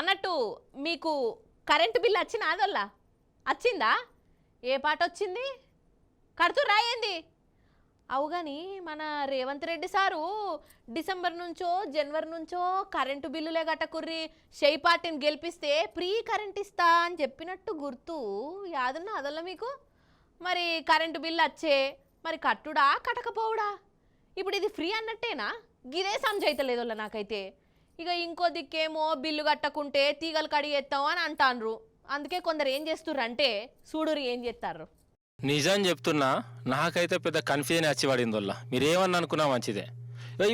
అన్నట్టు మీకు current bill వచ్చినా అదొల్లా వచ్చిందా? ఏ పాట వచ్చింది? కడుతూ రాయింది అవు కానీ మన రేవంత్ రెడ్డి సారు డిసెంబర్ నుంచో జనవరి నుంచో కరెంటు బిల్లులే కట్టకుర్రి, షెయి పార్టీని గెలిపిస్తే ఫ్రీ కరెంట్ ఇస్తా అని చెప్పినట్టు గుర్తు యాదున్నా అదల్లా మీకు? మరి కరెంటు బిల్లు వచ్చే మరి కట్టుడా కట్టకపోవుడా? ఇప్పుడు ఇది ఫ్రీ అన్నట్టేనా? గిదే సమజైతలేదోళ్ళ నాకైతే. ఇక ఇంకో దిక్కేమో బిల్లు కట్టకుంటే తీగలు కడిగేస్తాం అని అంటాన్రు. అందుకే కొందరు ఏం చేస్తుర్రంటే చూడురు ఏం చేస్తారు. నిజం చెప్తున్నా, నాకైతే పెద్ద కన్ఫ్యూజన్ వచ్చి పడింది వల్ల. మీరేమన్నా అనుకున్నా మంచిదే.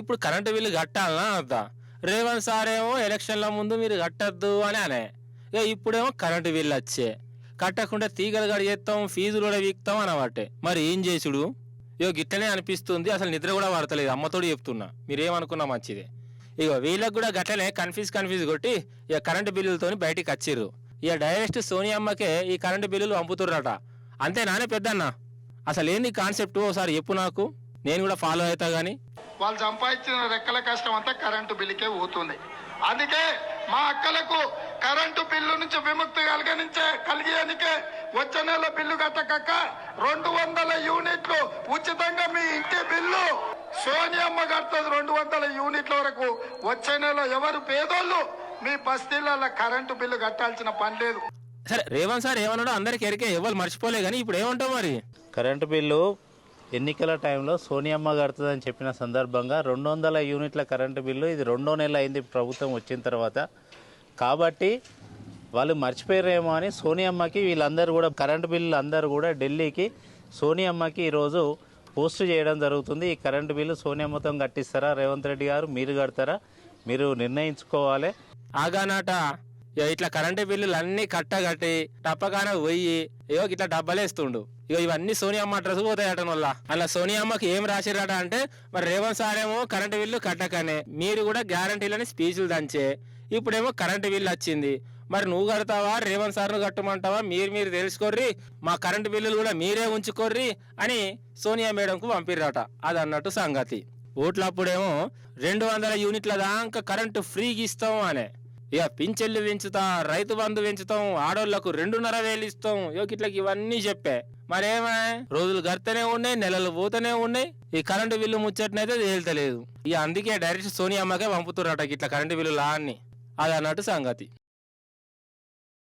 ఇప్పుడు కరెంటు బిల్లు కట్టాలనా అద్దా? రేవంత్ సారేమో ఎలక్షన్ల ముందు మీరు కట్టద్దు అని అనే, ఇప్పుడేమో కరెంటు బిల్లు వచ్చే కట్టకుండా తీగలు కడిగేస్తాం, ఫీజులు కూడా వీక్తాం అనబట్టే. మరి ఏం చేసుడు? గిట్టనే అనిపిస్తుంది. అసలు నిద్ర కూడా పడతలేదు. అమ్మతోడు చెప్తున్నా, మీరేమనుకున్నా మంచిదే. వీళ్ళకి కూడా గట్లనే కన్ఫ్యూజ్ కొట్టి కరెంటు బిల్లులతో బయటికి వచ్చిర్రు. డైరెక్ట్ సోనియమ్మకే ఈ కరెంటు బిల్లులు పంపుతుర్రట. అంతే నానే పెద్దన్న? అసలు ఏంది కాన్సెప్ట్ ఒకసారి చెప్పు నాకు, నేను కూడా ఫాలో అవుతా. గానీ వాళ్ళు సంపాదించిన రెక్కల కష్టం అంతా కరెంటు బిల్లుకే పోతుంది. అందుకే మా అక్కలకు కరెంటు బిల్లు నుంచి విముక్తి కలిగేందుకే వచ్చే నెల బిల్లు కట్టక 200 యూనిట్లు ఉచితంగా మీ ఇంటి బిల్లు సోనియమ్మ కడుతుంది. 200 యూనిట్ల వరకు వచ్చే నెల ఎవరు పేదోళ్ళు మీ బస్తీల కరెంటు బిల్లు కట్టాల్సిన పని లేదు. సరే, రేవంత్ సార్ ఏమన్నాడో అందరికి ఎరికే, ఎవరు మర్చిపోలే. కానీ ఇప్పుడు ఏమంటావు మరి? కరెంటు బిల్లు ఎన్నికల టైంలో సోనియమ్మ కడుతుందని చెప్పిన సందర్భంగా 200 యూనిట్ల కరెంటు బిల్లు ఇది 2వ నెల అయింది ప్రభుత్వం వచ్చిన తర్వాత. కాబట్టి వాళ్ళు మర్చిపోయారేమో అని సోనియమ్మకి వీళ్ళందరూ కూడా కరెంటు బిల్లు అందరూ కూడా ఢిల్లీకి సోనియమ్మకి ఈరోజు పోస్ట్ చేయడం జరుగుతుంది. ఈ కరెంటు బిల్లు సోనియమ్మతో కట్టిస్తారా రేవంత్ రెడ్డి గారు, మీరు కడతారా? మీరు నిర్ణయించుకోవాలి. ఆగానాట ఇట్లా కరెంటు బిల్లులు అన్ని కట్టి టప్పగానే పోయి ఇట్లా డబ్బలేస్తుండు. ఇవన్నీ సోనియమ్మ అడ్రస్ పోతాయట వల్ల. అలా సోనియమ్మకి ఏం రాసిరట అంటే, మరి రేవంత్ సారేమో కరెంటు బిల్లు కట్టకనే మీరు కూడా గ్యారంటీలని స్పీచ్లు దంచే, ఇప్పుడేమో కరెంటు బిల్లు వచ్చింది. మరి నువ్వు కడతావా, రేవంత్ సార్ను కట్టమంటావా, మీరు తెలుసుకోర్రి, మా కరెంటు బిల్లులు కూడా మీరే ఉంచుకోర్రి అని సోనియా మేడంకు పంపిర్రట. అది అన్నట్టు సంగతి. ఓట్లప్పుడేమో 200 యూనిట్ల దాకా కరెంటు ఫ్రీగా ఇస్తాం అనే, పింఛన్లు పెంచుతాం, రైతు బంధు పెంచుతాం, ఆడోళ్లకు 2,500 ఇస్తాం, ఇట్లకి ఇవన్నీ చెప్పే. మరేమో రోజులు గడితేనే ఉన్నాయి, నెలలు పోతూనే ఉన్నాయి. ఈ కరెంటు బిల్లు ముచ్చటనైతే తేల్తలేదు. అందుకే డైరెక్ట్ సోనియమ్మకే పంపుతుర్రట ఇట్లా కరెంటు బిల్లు లా అని. అది అన్నట్టు సంగతి.